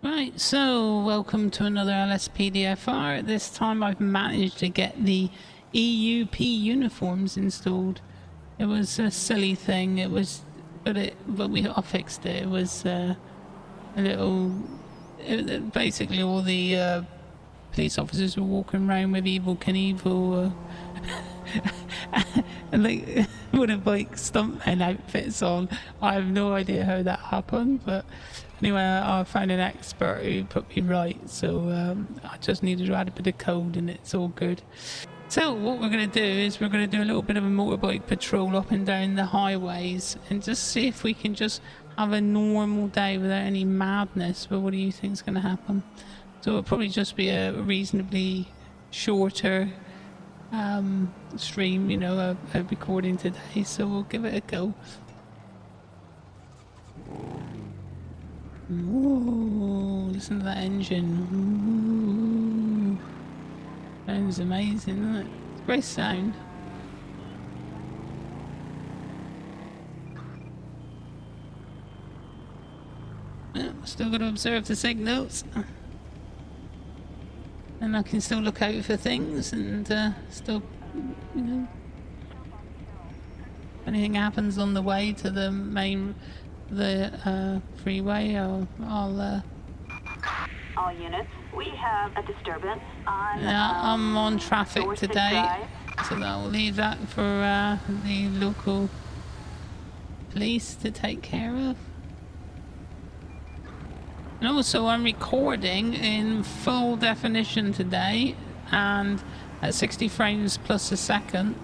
Right, so welcome to another LSPDFR. This time I've managed to get the EUP uniforms installed. It was a silly thing. It was, but I fixed it. It was a little. Basically, all the police officers were walking around with Evil Knievel and like with a bike stuntman outfits on. I have no idea how that happened, but anyway, I found an expert who put me right, so I just needed to add a bit of code and it's all good. So what we're going to do is we're going to do a little bit of a motorbike patrol up and down the highways and just see if we can just have a normal day without any madness. But what do you think is going to happen? So it'll probably just be a reasonably shorter stream, you know, a recording today, so we'll give it a go. Ooh, listen to that engine. Ooh. Sounds amazing, isn't it? It's a great sound. Yeah, still got to observe the signals. And I can still look out for things and still, you know, if anything happens on the way to the main, freeway, I'll all units, we have a disturbance on I'm on traffic today, Drive. so I'll leave that for the local police to take care of. And also I'm recording in full definition today and at 60 frames plus a second.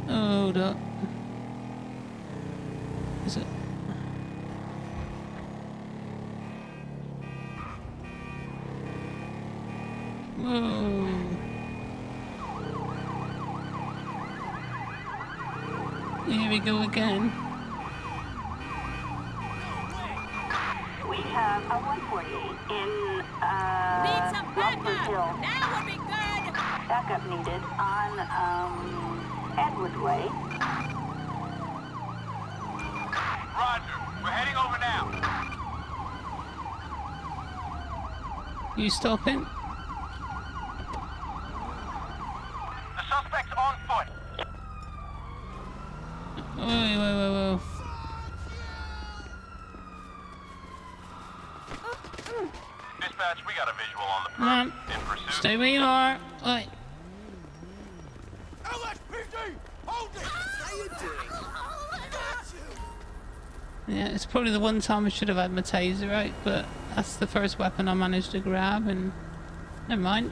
Hold up. Is it? Whoa. Here we go again. We have a 148 in Need some Lumber Hill. backup! That would be good! Backup needed on Edward Way. Roger. We're heading over now. You stopping? The suspect's on foot. Whoa. Dispatch, we got a visual on the Come on. in pursuit. Stay where you are. Oi. LSPD! Hold it! How you doing? Yeah, it's probably the one time I should have had my taser out, but that's the first weapon I managed to grab, and never mind.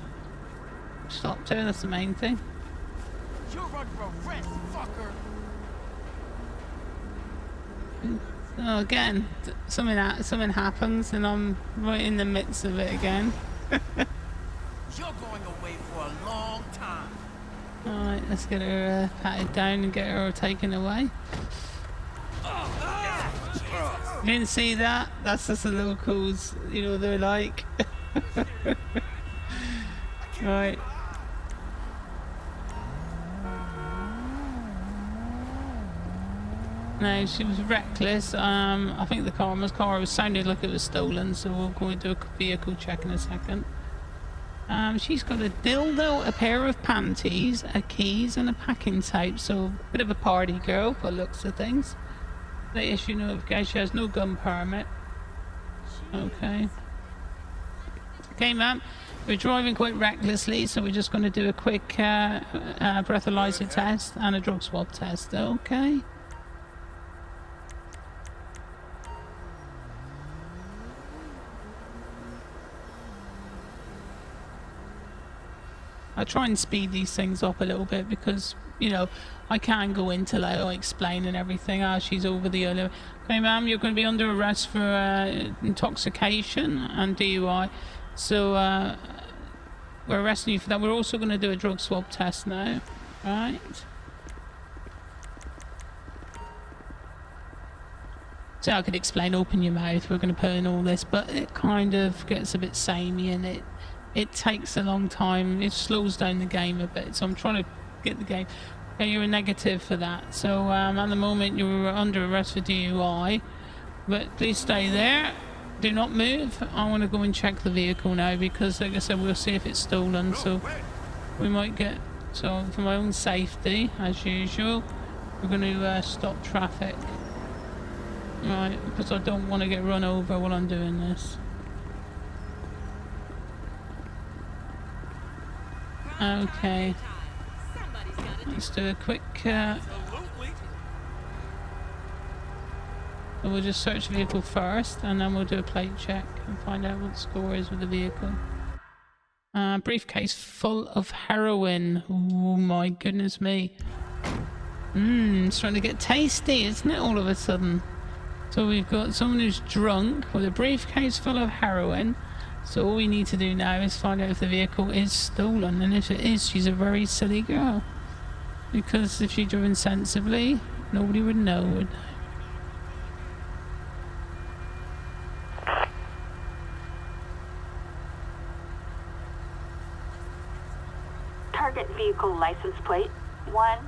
Stopped her, that's the main thing. You're under arrest, fucker! So again, something happens, and I'm right in the midst of it again. You're going away for a long time. Alright, let's get her patted down and get her taken away. You didn't see that? That's just the locals, you know, they're like. Right. No, she was reckless. I think the car was sounded like it was stolen, so we'll go and do a vehicle check in a second. She's got a dildo, a pair of panties, a keys, and a packing tape. So a bit of a party girl, by the looks of things. They issue notification. She has no gun permit. Okay. Okay, ma'am. We're driving quite recklessly, so we're just going to do a quick breathalyzer test and a drug swab test. Okay. I try and speed these things up a little bit because, you know, I can go into like explain and everything. She's over the limit. Okay, ma'am, you're going to be under arrest for intoxication and DUI. So we're arresting you for that. We're also going to do a drug swab test now. Right. So I could explain, open your mouth, we're going to put in all this, but it kind of gets a bit samey and it takes a long time. It slows down the game a bit, so I'm trying to get the game. Okay, you were negative for that. So at the moment you were under arrest for DUI. But please stay there. Do not move. I want to go and check the vehicle now because, like I said, we'll see if it's stolen. So we might get... So for my own safety, as usual, we're going to stop traffic. Right, because I don't want to get run over while I'm doing this. Okay. Let's do a quick... We'll just search the vehicle first, and then we'll do a plate check and find out what the score is with the vehicle. Briefcase full of heroin. Oh my goodness me. It's starting to get tasty, isn't it, all of a sudden? So we've got someone who's drunk with a briefcase full of heroin. So all we need to do now is find out if the vehicle is stolen, and if it is, she's a very silly girl. Because if she'd driven sensibly, nobody would know, would they? Target vehicle license plate 11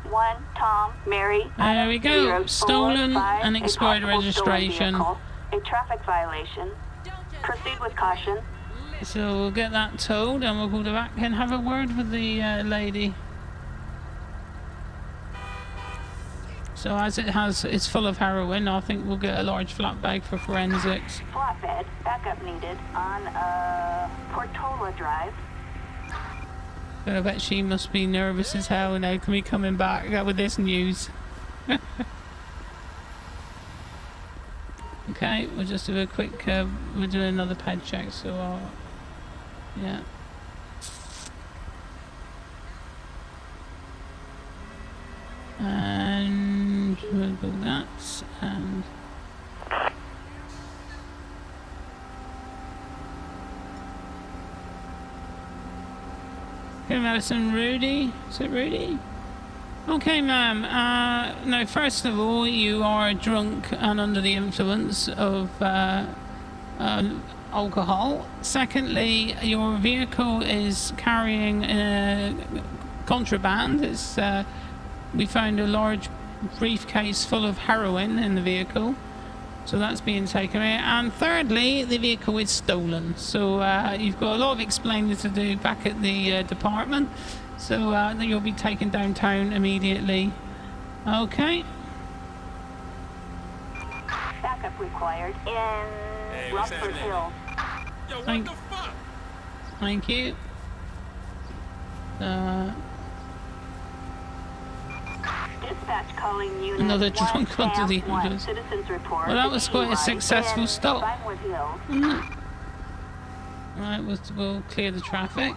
Tom Mary. There we go. Stolen and expired registration. A traffic violation. Proceed with caution. So we'll get that towed and we'll go back and have a word with the lady. So as it's full of heroin, I think we'll get a large flat bag for forensics. Flatbed backup needed on Portola Drive. But I bet she must be nervous as hell now. Can we coming back with this news? Okay, we'll just do a quick. We'll do another pad check. So, yeah. And we'll go that and. Okay, Madison, Rudy. Is it Rudy? Okay, ma'am. Now, first of all, you are drunk and under the influence of alcohol. Secondly, your vehicle is carrying contraband. It's we found a large briefcase full of heroin in the vehicle. So that's being taken away. And thirdly, the vehicle is stolen. So you've got a lot of explaining to do back at the department. So you'll be taken downtown immediately. Okay. Backup required in Rockford Hill. Yo, what the fuck? Thank you. Dispatch calling unit Another drunk onto the one. windows. Citizens report. Well, that was quite a DUI successful in stop. Vinewood Hills. Right, we'll clear the traffic.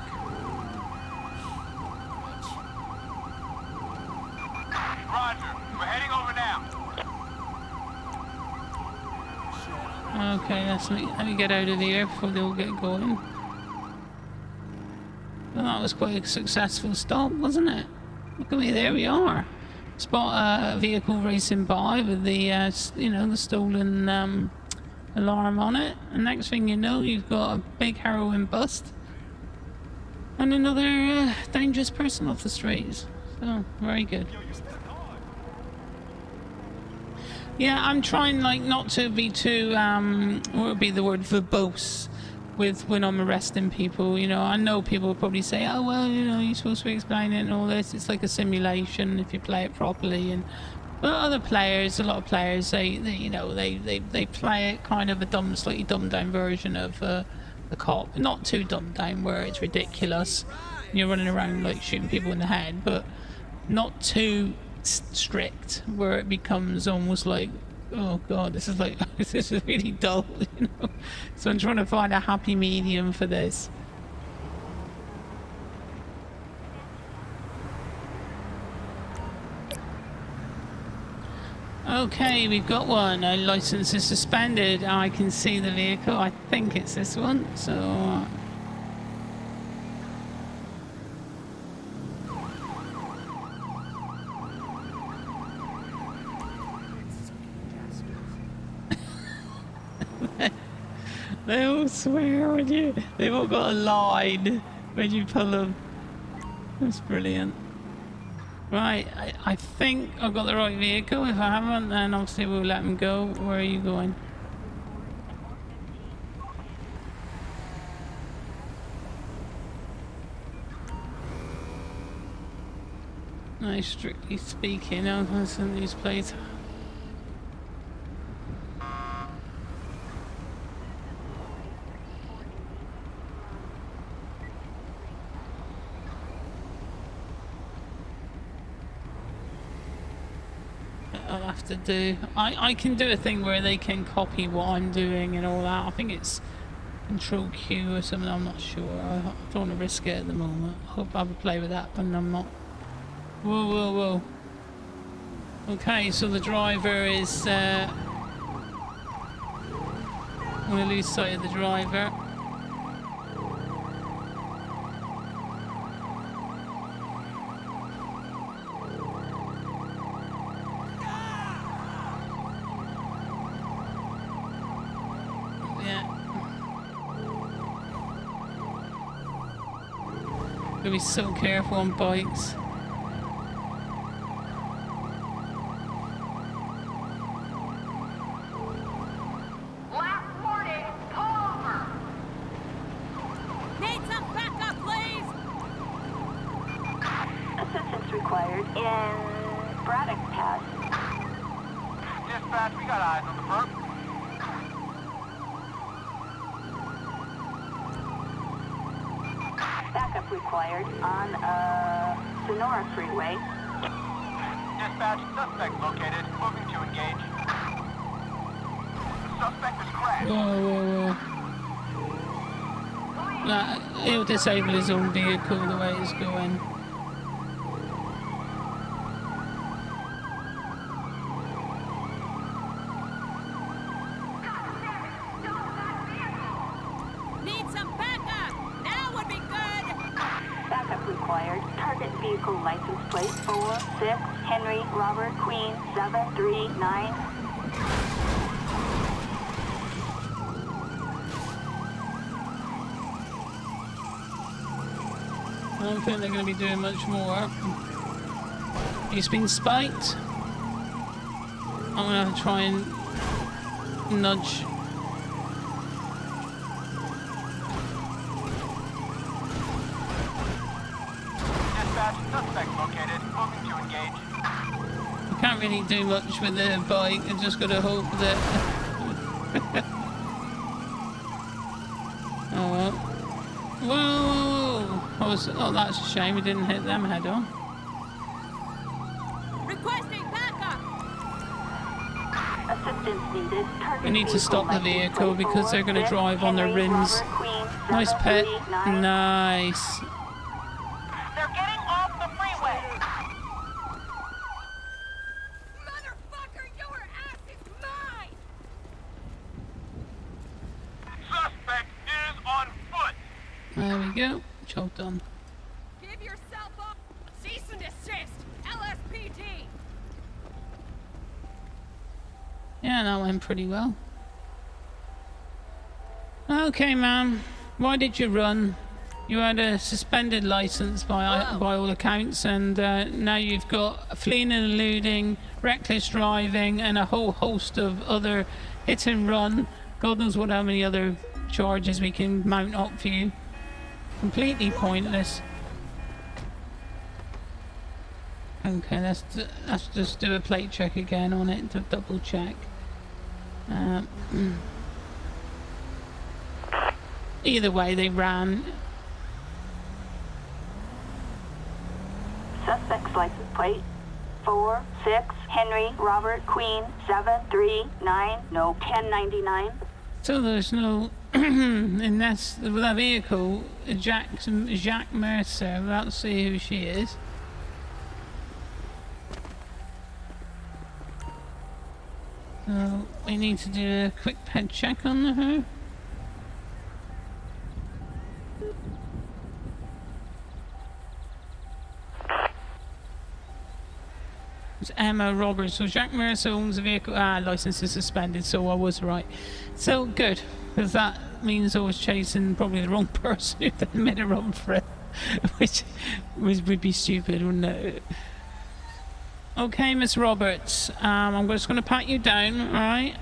Roger, we're heading over now. Okay, let me get out of here before they all get going. Well, that was quite a successful stop, wasn't it? Look at me, there we are. Spot a vehicle racing by with the, the stolen alarm on it. And next thing you know, you've got a big heroin bust. And another dangerous person off the streets. So, very good. Yeah, I'm trying not to be too what would be the word, verbose with when I'm arresting people. I know people will probably say, oh well, you're supposed to explain it and all this. It's like a simulation if you play it properly. But other players, a lot of players, they play it kind of a slightly dumbed down version of the cop. Not too dumbed down where it's ridiculous. You're running around like shooting people in the head, but not too strict where it becomes almost like, oh god, this is really dull, So I'm trying to find a happy medium for this. Okay, we've got one. Our license is suspended. I can see the vehicle. I think it's this one. So they all swear on you. They've all got a line when you pull them. That's brilliant. Right, I think I've got the right vehicle. If I haven't, then obviously we'll let him go. Where are you going? No, strictly speaking, I'm going to send these plates. I'll have to do. I can do a thing where they can copy what I'm doing and all that. I think it's Control Q or something. I'm not sure. I don't want to risk it at the moment. I hope I will play with that when I'm not. Whoa, whoa, whoa. Okay, so the driver is. I'm going to lose sight of the driver. Gotta be so careful on bikes. Last warning, pull over. Need some backup, please. Assistance required in Braddock Pass. Dispatch, we got eyes on the perp. Backup required on Sonora Freeway. Dispatch, suspect located. Moving to engage. The suspect is crashed. Whoa, whoa, whoa. Nah, he'll disable his own vehicle the way it's going. Need some backup. Now would be good. Backup required. Target vehicle license plate 46 Henry Robert Queen 739. I don't think they're going to be doing much more. He's been spiked. I'm going to try and nudge. Dispatch, suspect located. Moving to engage. I can't really do much with the bike. I just got to hope that. Oh well. Whoa! Oh, that's a shame. We didn't hit them head on. Requesting backup. Assistance needed. Target We need to stop the license vehicle plate because they're going to 46 drive on their Henry rims. Robert Queen Nice pet. 739. Nice. They're getting off the freeway. Motherfucker, your ass is mine. Suspect is on foot. There we go. Job done. Give yourself up. Cease and desist. LSPD. Yeah, that went pretty well. Okay, ma'am. Why did you run? You had a suspended license by all accounts, and now you've got fleeing and eluding, reckless driving, and a whole host of other hit and run. God knows what how many other charges we can mount up for you. Completely pointless. Okay, let's just do a plate check again on it to double check. Either way, they ran. Suspect's license plate 46 Henry Robert Queen 739. No 1099. So there's no, unless with that vehicle, Jacques Mercer. Let's see who she is. So we need to do a quick head check on her. It's Emma Roberts. So Jacques Mercer owns a vehicle. License is suspended, so I was right. So good, because that means I was chasing probably the wrong person who then made a run for it, which would be stupid, wouldn't it? Okay, Miss Roberts. I'm just going to pat you down, all right?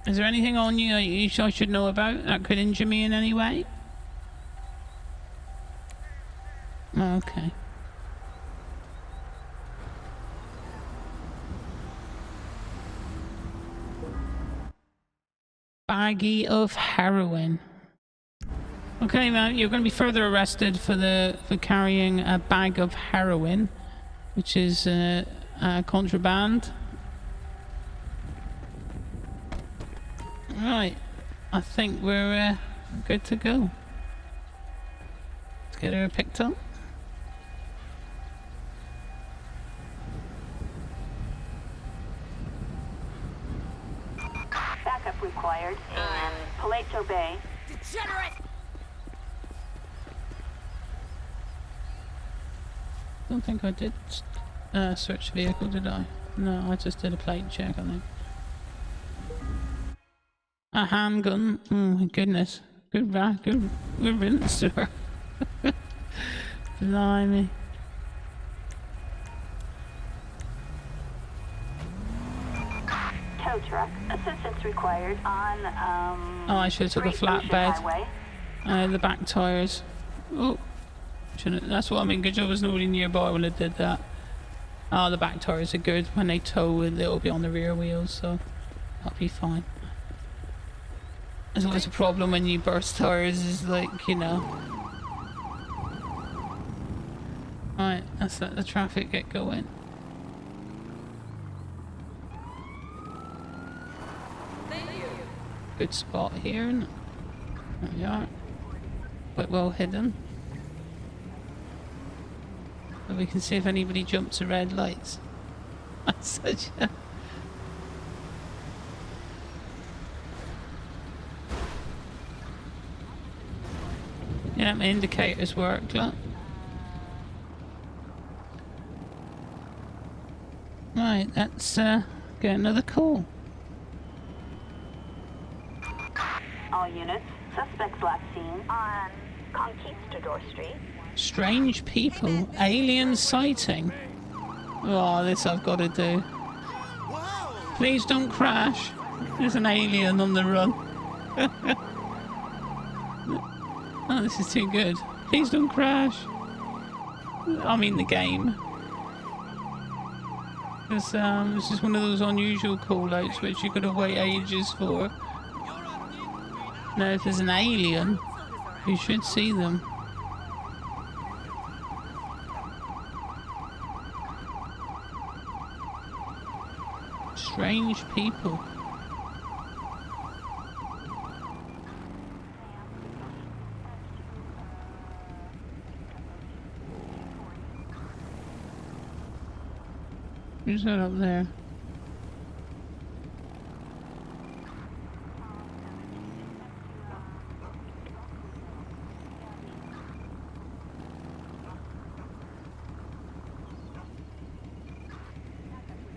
Is there anything on you that I should know about that could injure me in any way? Okay. Baggie of heroin. Okay, man, you're going to be further arrested for carrying a bag of heroin, which is contraband. Right, I think we're good to go. Let's get her picked up. Backup required in Paleto Bay. Degenerate! I don't think I did search vehicle, did I? No, I just did a plate check, I think. A handgun. Oh my goodness. Good riddance to her. Blimey. Tow truck. Assistance required on, Oh, I should have took a Great Ocean flatbed. Highway. The back tires. Oh. Shouldn't. That's what I mean. Good job was nobody nearby when I did that. Oh, the back tires are good. When they tow, it'll be on the rear wheels, so that'll be fine. There's always a problem when you burst tires, is like, you know. Right, let's let the traffic get going. Good spot here, isn't it? There we are. Quite well hidden. But we can see if anybody jumps the red lights. That's such a... Yeah, my indicators work, look. Right, let's get another call. All units. Suspects last seen on Conquistador Street. Strange people. Alien sighting. Oh, this I've got to do. Please don't crash. There's an alien on the run. Oh, this is too good. Please don't crash. I mean the game. This is one of those unusual call-outs which you've got to wait ages for. Now, if there's an alien, you should see them. Strange people. Who's that up there?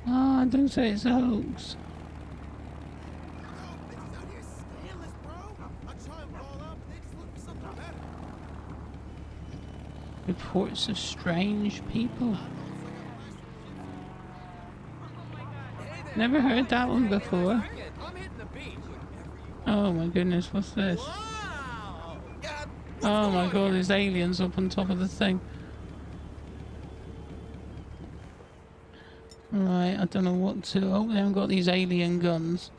Oh, don't say it's a hoax. Reports of strange people. Never heard that one before. Oh my goodness, what's this? Oh my god, there's aliens up on top of the thing. Right, I don't know what to... Oh, they haven't got these alien guns.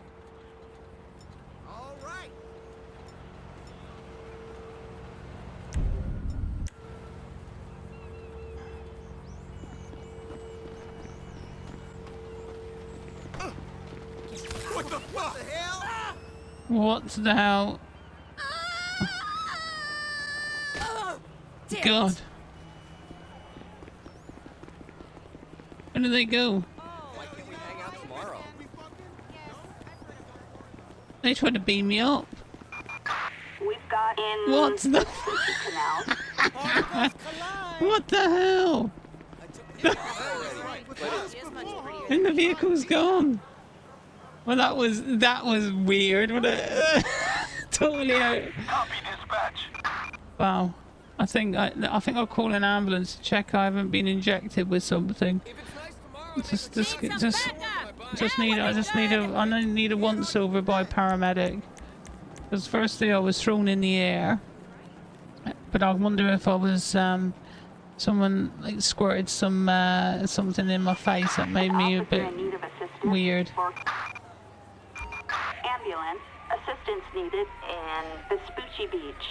What the hell? God. Where do they go? Why can't we hang out tomorrow? They tried to beam me up. We've got in What the... Canal. What the hell? And the vehicle's gone. Well, that was weird. What a totally out. Copy, dispatch. Wow. I think I'll call an ambulance to check I haven't been injected with something. I need a once over by paramedic. Because firstly I was thrown in the air, but I wonder if I was someone like squirted some something in my face that made me a bit weird. Ambulance, assistance needed in Vespucci Beach.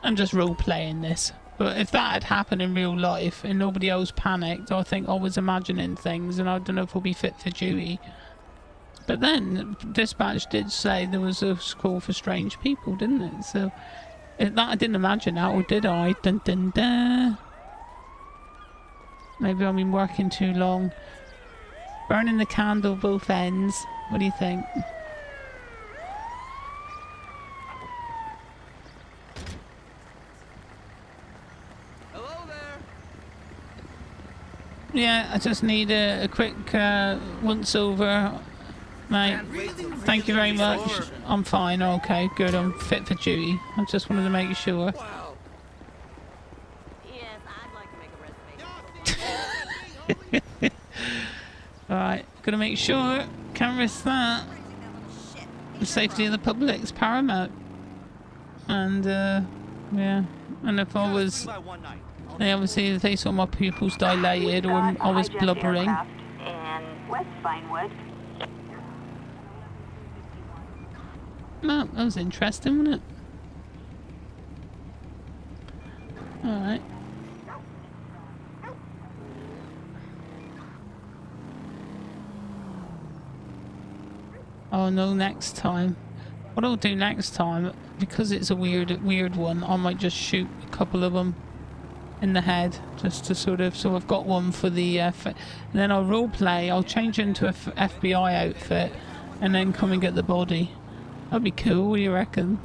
I'm just role playing this. But if that had happened in real life and nobody else panicked, I think I was imagining things and I don't know if we'll be fit for duty. But then dispatch did say there was a call for strange people, didn't it? So that I didn't imagine that, or did I? Dun dun dun. Maybe I've been working too long. Burning the candle both ends. What do you think? Yeah, I just need a quick once over, mate. Thank you very much. I'm fine. Okay, good. I'm fit for duty. I just wanted to make sure. Yes, I'd like to make a reservation. Alright, gotta make sure. Can't risk that. The safety of the public is paramount. And, yeah. And if I was... They obviously, they saw my pupils dilated or I was blubbering. In West Vinewood. No, that was interesting, wasn't it? Alright. Oh no, next time. What I'll do next time, because it's a weird one, I might just shoot a couple of them in the head, just to sort of, so I've got one for the and then I'll role play. I'll change into a FBI outfit and then come and get the body. That'd be cool. What do you reckon?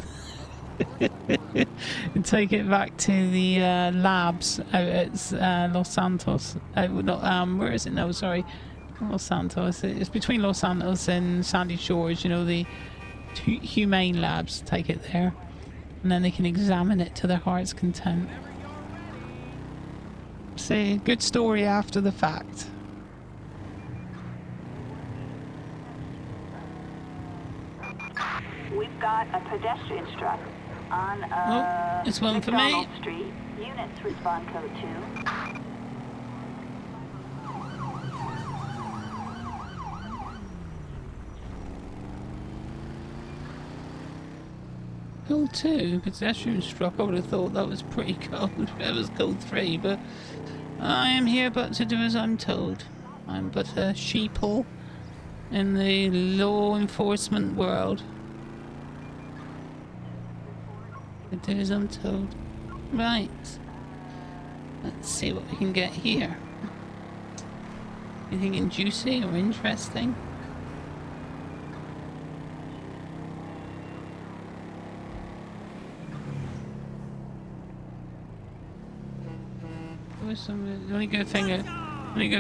And take it back to the labs out at Los Santos. Not where is it now? Sorry, Los Santos. It's between Los Santos and Sandy Shores. You know, the humane labs. Take it there, and then they can examine it to their heart's content. See, good story after the fact. We've got a pedestrian struck on it's one for me. McDonald Street. Units respond code 2. Code 2, pedestrian struck. I would have thought that was pretty cold. It was code 3, but I am here but to do as I'm told. I'm but a sheeple in the law enforcement world. To do as I'm told. Right. Let's see what we can get here. Anything juicy or interesting? The only good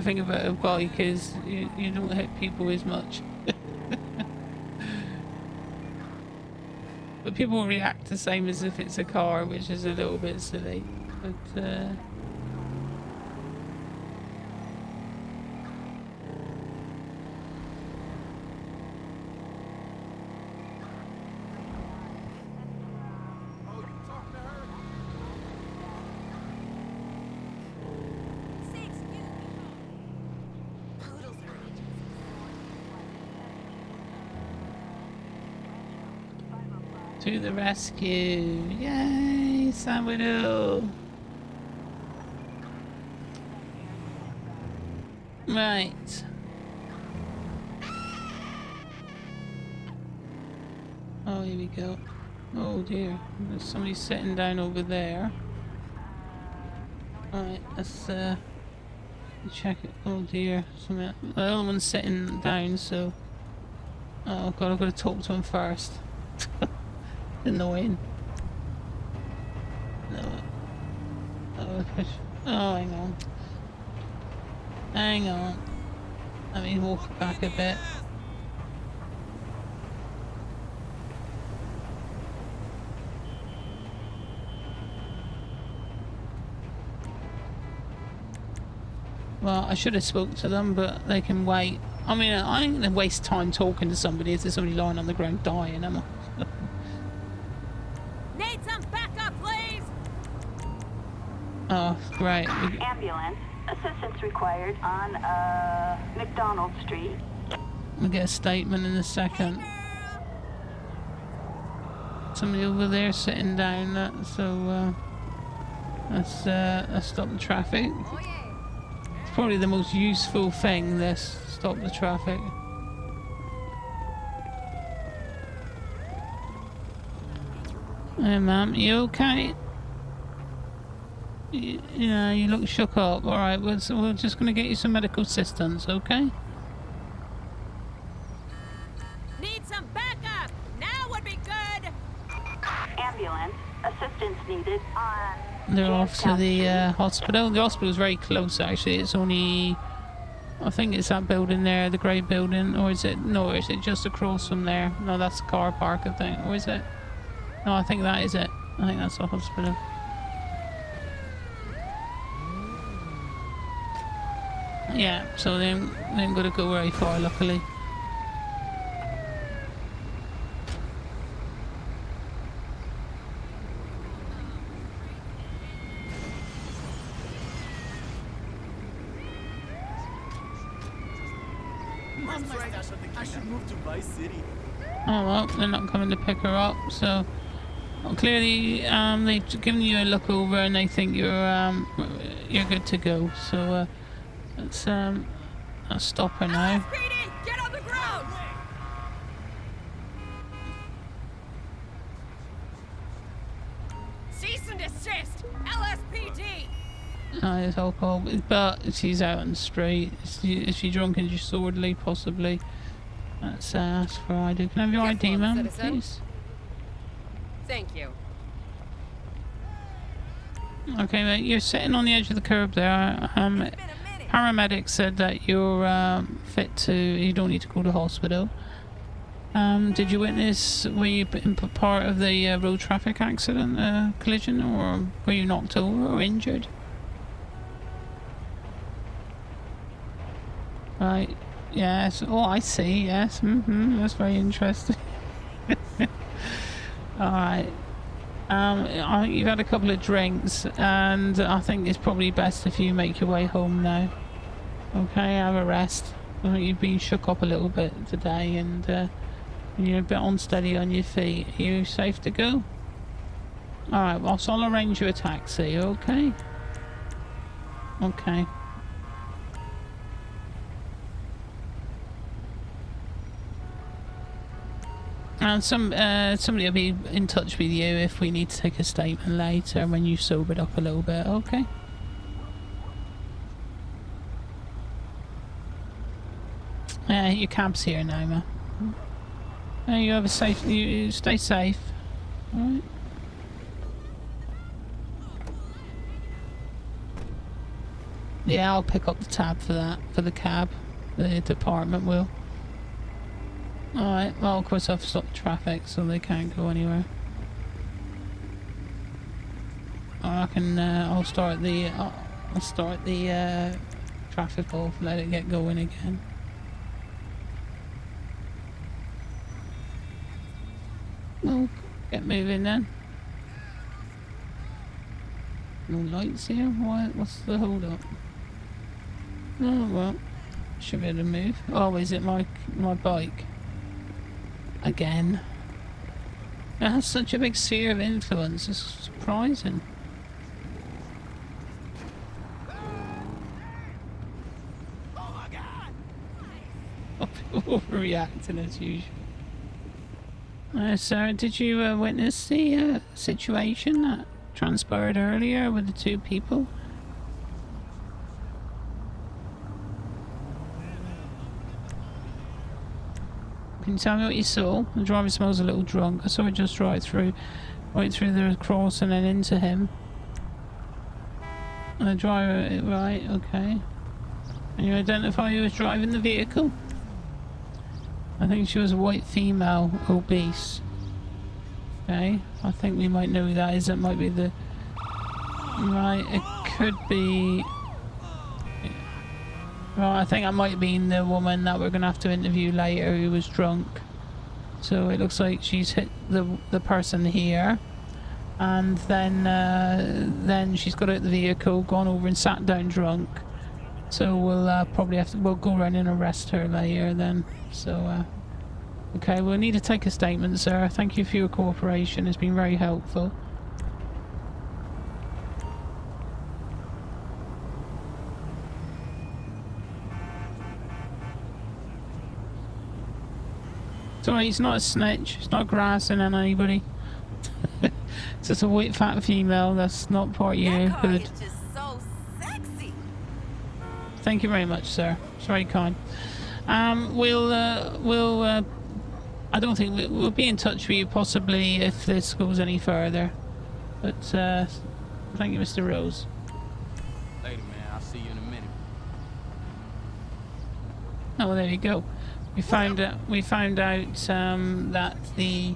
thing about a bike is you don't hit people as much. But people react the same as if it's a car, which is a little bit silly. But to the rescue. Yay, Salvador. Right. Oh, here we go. Oh dear, there's somebody sitting down over there. Alright, let's check it. Oh dear, the other one's sitting down, so... Oh god, I've got to talk to him first. Annoying. No. Oh, hang on. Hang on. Let me walk back a bit. Well, I should have spoke to them, but they can wait. I mean, I ain't gonna waste time talking to somebody if there's somebody lying on the ground dying, am I? Need some backup, please. Oh, great. Ambulance. Assistance required on McDonald Street. We'll get a statement in a second. Somebody over there sitting down, so let's stop the traffic. Oh yeah. It's probably the most useful thing, this. Stop the traffic. Hey ma'am, you okay? Yeah, you look shook up. Alright, we're just gonna get you some medical assistance, okay? Need some backup. Now would be good. Ambulance. Assistance needed on... They're off to Jamestown the Street. hospital. The hospital's very close, actually. It's only... I think it's that building there, the grey building. Or is it... No, is it just across from there? No, that's the car park, I think. Or is it? No, I think that is it. I think that's the hospital. Yeah, so they ain't got to go very far, luckily. Mom's right. I should move to Vice City. Oh well, they're not coming to pick her up, so well, clearly they've given you a look over and they think you're good to go. So let's stop her now. LSPD, get on the ground. Cease and desist. LSPD. It's alcohol, but she's out on the street. Is she drunk and disorderly? Possibly. Let's ask for ID. Can I have your Careful, ID, ma'am, citizen. please? Thank you. Okay, mate, you're sitting on the edge of the curb there. It's been a minute. Paramedics said that you're fit to... You don't need to go to hospital. Did you witness... Were you part of the road traffic accident collision, or were you knocked over or injured? Right. Yes. Oh, I see. Yes. That's very interesting. All right. I think you've had a couple of drinks, and I think it's probably best if you make your way home now. Okay, have a rest. I think you've been shook up a little bit today, and you're a bit unsteady on your feet. Are you safe to go? All right. Well, so I'll arrange you a taxi. Okay. Okay. And somebody will be in touch with you if we need to take a statement later when you've sobered up a little bit, okay? Your cab's here now, man. You have a safe. You stay safe. All right. Yeah, I'll pick up the tab for that for the cab. The department will. Alright, well of course I've stopped traffic so they can't go anywhere. I can, I'll start the traffic off, let it get going again. Well, get moving then. No lights here? What's the hold up? Oh well, should be able to move. Oh, is it my bike? Again. It has such a big sphere of influence, it's surprising. Oh my God! Overreacting as usual. Sarah, did you witness the situation that transpired earlier with the two people? Can you tell me what you saw? The driver smells a little drunk. I saw it just right through the cross and then into him. And the driver, right, okay. And you identify who was driving the vehicle? I think she was a white female, obese. Okay, I think we might know who that is. That might be the... Right, it could be... Well, I think that might have been the woman that we're going to have to interview later who was drunk. So it looks like she's hit the person here. And then she's got out the vehicle, gone over and sat down drunk. So we'll probably have to, we'll go around and arrest her later then. So, okay, we'll need to take a statement, sir. Thank you for your cooperation. It's been very helpful. Sorry, he's not a snitch. He's not grassing on anybody. It's just a white fat female. That's not part of you. That car Good. is just so sexy. Thank you very much, sir. It's very kind. I don't think we'll be in touch with you possibly if this goes any further. But thank you, Mr. Rose. Later, man. I'll see you in a minute. Oh, well, there you go. We found out that the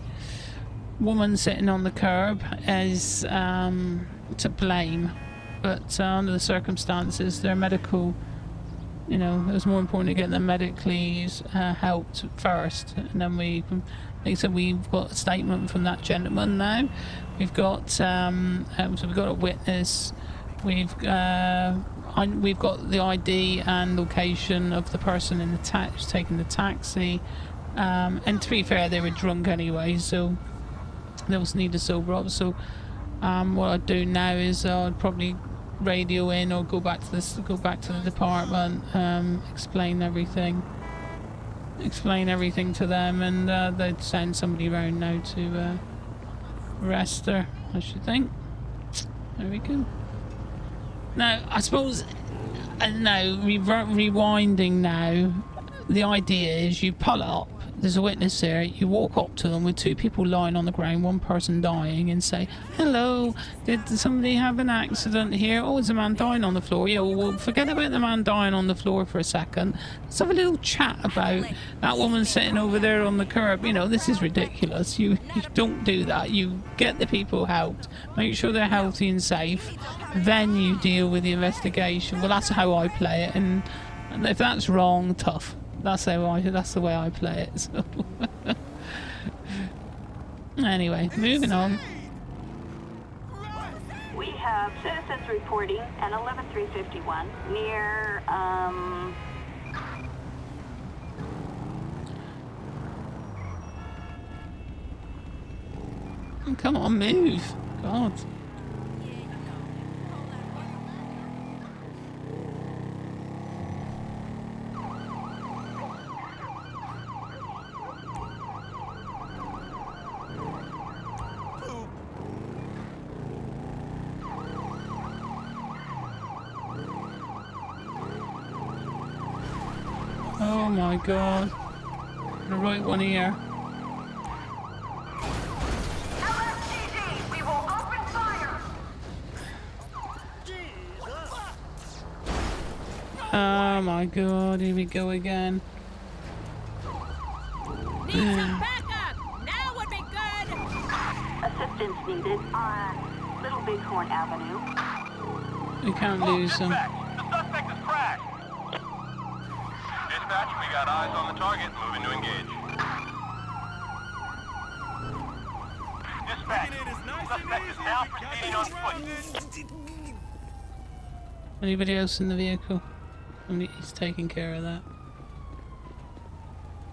woman sitting on the curb is to blame, but under the circumstances, their medical, you know, it was more important to get them medically helped first, and then like I said, we've got a statement from that gentleman now. We've got so we've got a witness. We've got the ID and location of the person in the taking the taxi, and to be fair, they were drunk anyway, so they also need to sober up. So what I'd do now is I'd probably radio in or go back to the department, explain everything to them, and they'd send somebody around now to arrest her, I should think. There we go. Now, I suppose, rewinding now, the idea is you pull up, there's a witness there, you walk up to them with two people lying on the ground, one person dying, and say, hello, did somebody have an accident here? Oh, there's a man dying on the floor. Yeah, well, forget about the man dying on the floor for a second. Let's have a little chat about that woman sitting over there on the curb. You know, this is ridiculous. You don't do that. You get the people helped, make sure they're healthy and safe, then you deal with the investigation. Well, that's how I play it, and if that's wrong, tough. That's the way I play it. So. Anyway, moving on. We have citizens reporting an 11351 near, Come on, move. God. Oh my God. The right one here. LSPD, we will open fire. Oh my God, here we go again. Need some backup. Now would be good. assistance needed on Little Bighorn Avenue. We can't lose them. Dispatch, the suspect has crashed. Dispatch, we got eyes on the target. Moving to engage. Dispatch, suspect is now proceeding on foot. Anybody else in the vehicle? He's taking care of that.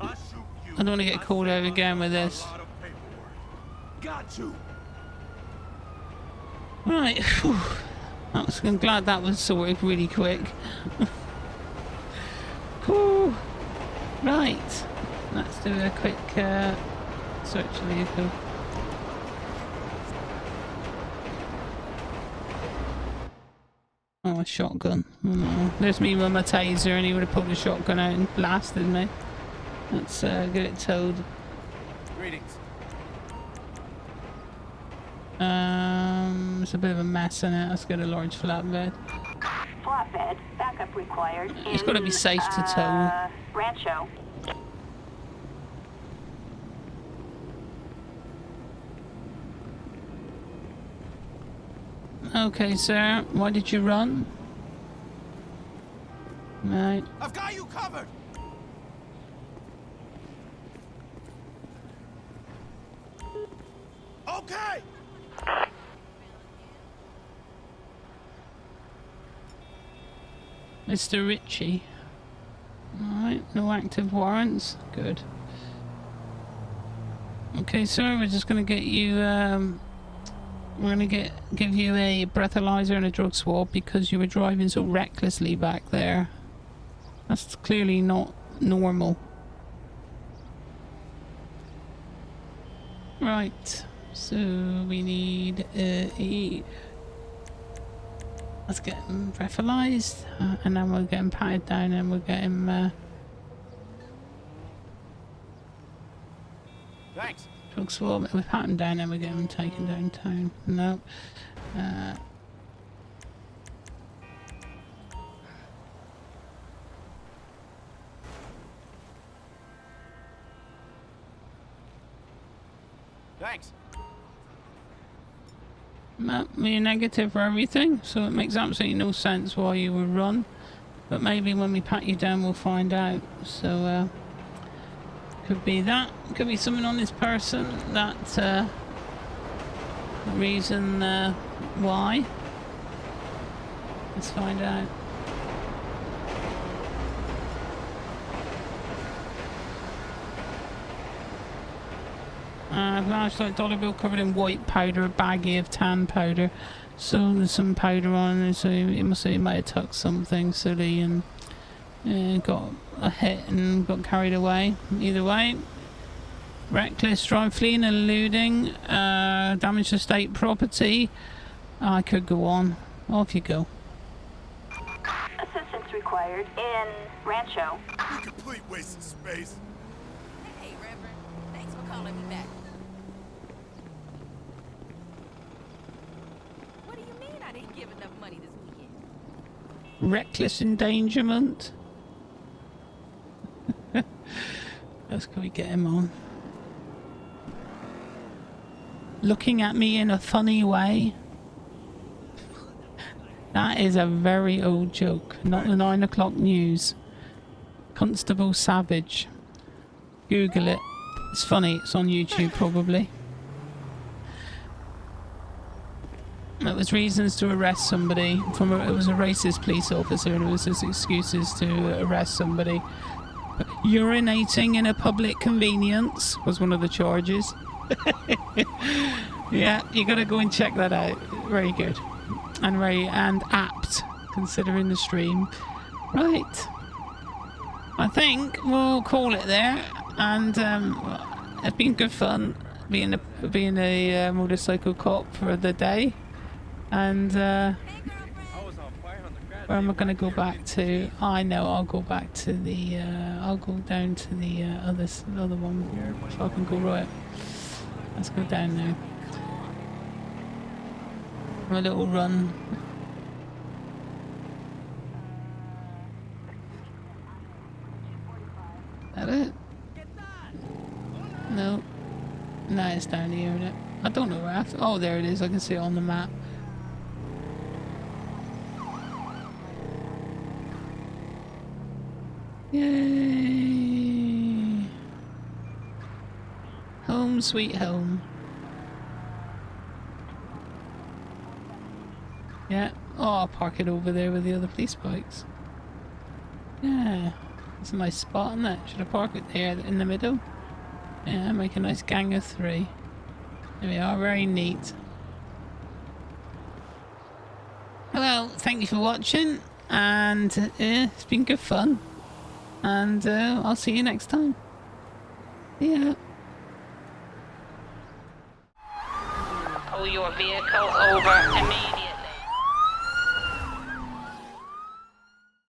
I don't want to get called over again with this. Got you. Right. Whew. I'm glad that was sorted really quick. Cool. Right. Let's do a quick search of the vehicle. Oh, a shotgun. Oh, no. There's me with my taser, and he would have pulled a shotgun out and blasted me. Let's get it towed. Greetings. It's a bit of a mess in it. Let's get a large flatbed. Flatbed, backup required. It's got to be safe to tow. Rancho. Okay, sir. Why did you run? Right. I've got you covered. Okay. Mr. Ritchie. Alright, no active warrants. Good. Okay, sir, we're just gonna get you, we're gonna give you a breathalyzer and a drug swab because you were driving so recklessly back there. That's clearly not normal. Right, so we need let's get him breathalyzed, and then we'll get him patted down and we'll get him Thanks. drug swab. We pat him down and we get him taken downtown. No. Thanks. You're negative for everything, so it makes absolutely no sense why you would run. But maybe when we pat you down we'll find out. So could be that. Could be something on this person that reason why. Let's find out. Flashlight, dollar bill covered in white powder, a baggie of tan powder. So there's some powder on it, so he might have tucked something silly and got a hit and got carried away. Either way, reckless drive, fleeing and eluding, damage to state property. I could go on. Off you go. Assistance required in Rancho. A complete waste of space. Hey, Reverend. Thanks for calling me back. What do you mean I didn't give enough money this weekend? Reckless endangerment. Let's go get him on. Looking at me in a funny way. That is a very old joke, not the 9 o'clock news. Constable Savage. Google it. It's funny, it's on YouTube probably. It was reasons to arrest somebody. It was a racist police officer and it was his excuses to arrest somebody. Urinating in a public convenience was one of the charges. Yeah, you gotta go and check that out. Very good. And apt, considering the stream. Right. I think we'll call it there. And it's been good fun being a motorcycle cop for the day. And where am I going to go back to? I know I'll go back to the. I'll go down to the other one. So I can go right. Let's go down now. A little run. Is that it? No. No, it's down here, isn't it? I don't know where. Oh, there it is. I can see it on the map. Yay! Home sweet home. Yeah. Oh, I'll park it over there with the other police bikes. Yeah. It's a nice spot, isn't it? Should I park it there in the middle? Yeah, make a nice gang of 3. There we are, very neat. Well, thank you for watching, and it's been good fun. And I'll see you next time. Yeah. Pull your vehicle over immediately.